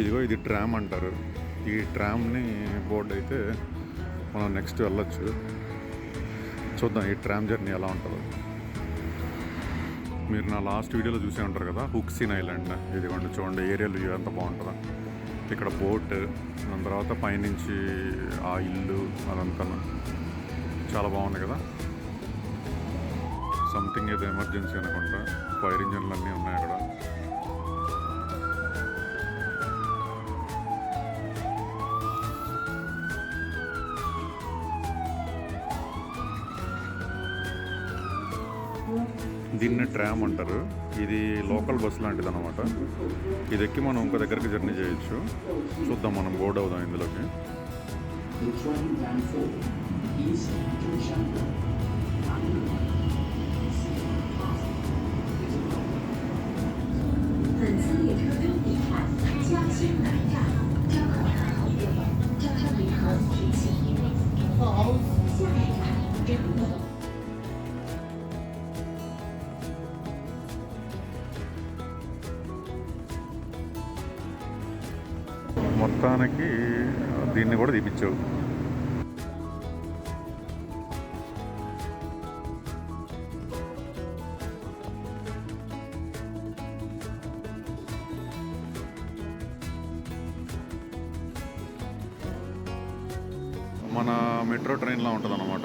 ఇదిగో ఇది ట్రామ్ అంటారు. ఈ ట్రామ్ని బోర్డు అయితే మనం నెక్స్ట్ వెళ్ళొచ్చు. చూద్దాం ఈ ట్రామ్ జర్నీ ఎలా ఉంటుందో. మీరు నా లాస్ట్ వీడియోలో చూసే ఉంటారు కదా, హుక్సిన్ ఐలాండ్. ఇదిగోండి చూడండి, ఏరియల్ వ్యూ ఎంత బాగుంటుందో. ఇక్కడ బోట్, దాని తర్వాత పైనుంచి ఆ ఇల్లు అదంతా చాలా బాగుంది కదా. సంథింగ్ ఏదో ఎమర్జెన్సీ అనుకుంటా. ఫైర్ ఇంజన్లు అన్నీ ఉన్నాయి అక్కడ. దీన్ని ట్రామ్ అంటారు. ఇది లోకల్ బస్ లాంటిది అనమాట. ఇది ఎక్కి మనం ఇంకో దగ్గరికి జర్నీ చేయొచ్చు. చూద్దాం, మనం బోర్డ్ అవుదాం ఇందులోకి. మొత్తానికి దీన్ని కూడా తీపిచ్చావు. మన మెట్రో ట్రైన్లా ఉంటుంది అన్నమాట.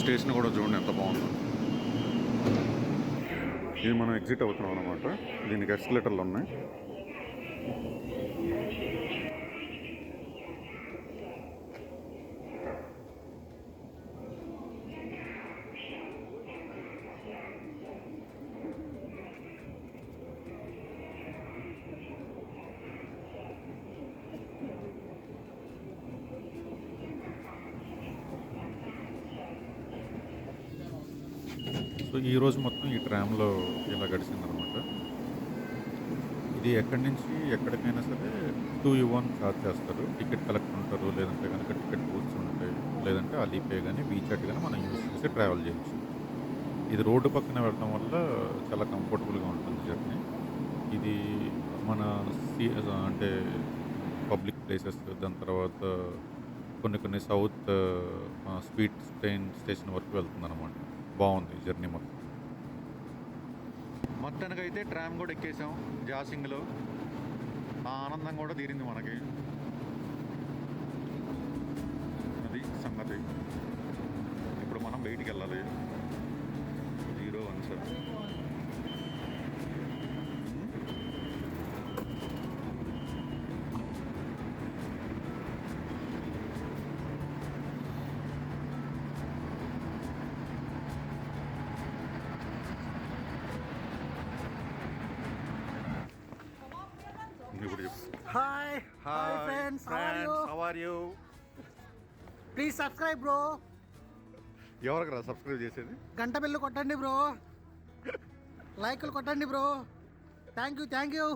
స్టేషన్ కూడా చూడండి ఎంత బాగుందో. ఇది మనం ఎగ్జిట్ అవుతున్నాం అనమాట. దీనికి ఎస్కలేటర్లు ఉన్నాయి. సో ఈరోజు మొత్తం ఈ ట్రామ్లో ఇలా గడిచిందనమాట. ఇది ఎక్కడి నుంచి ఎక్కడికైనా సరే 2U1 ఛార్జ్ చేస్తారు. టికెట్ కలెక్టర్ ఉంటారు, లేదంటే కనుక టికెట్ బూత్స్ ఉంటాయి, లేదంటే అలీపే కానీ వీచాట్ కానీ మనం యూజ్ చేసి ట్రావెల్ చేయొచ్చు. ఇది రోడ్డు పక్కన వెళ్ళడం వల్ల చాలా కంఫర్టబుల్గా ఉంటుంది జర్నీ. ఇది మన అంటే పబ్లిక్ ప్లేసెస్, దాని తర్వాత కొన్ని సౌత్ స్పీడ్ ట్రైన్ స్టేషన్ వరకు వెళ్తుంది అనమాట. బాగుంది జర్నీ మొత్తం. మొత్తానికి అయితే ట్రామ్ కూడా ఎక్కేసాం జాసింగ్లో. ఆ ఆనందం కూడా తీరింది మనకి. అది సంగతి. ఇప్పుడు మనం బయటికి వెళ్ళాలి. 01 sir. Hi friends, how are you? Please subscribe bro. ఎవరికి సబ్స్క్రైబ్ చేసేది? గంట బెల్ కొట్టండి బ్రో. లైక్లు కొట్టండి బ్రో. Thank you